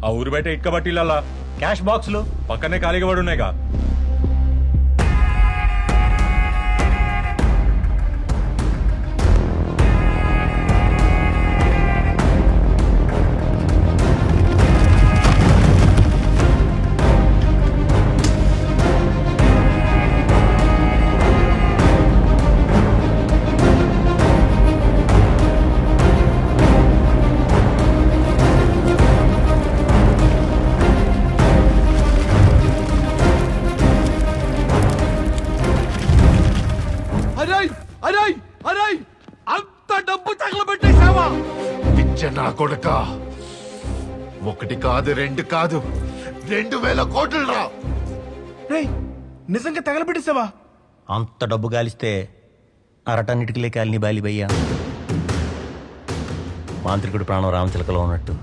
ఆ ఊరు బయట ఇటుక బట్టీలల్లా క్యాష్ బాక్సులు పక్కనే ఖాళీగా పడి ఉన్నాయిగా. అరేయ్ అరేయ్ అరేయ్ అంత డబ్బు తగలబెట్టేశావా? పిచ్చ నా కొడుక, ఒకటి కాదు రెండు కాదు 2000 కోట్లు రా. రేయ్ నిజంగా తగలబెట్టేశావా? అంత డబ్బు గాలిస్తే అరటన్నిటికి కాలిని బాలిబయ్యా. మాంత్రికుడి ప్రాణం రామచిలకలో ఉన్నట్టు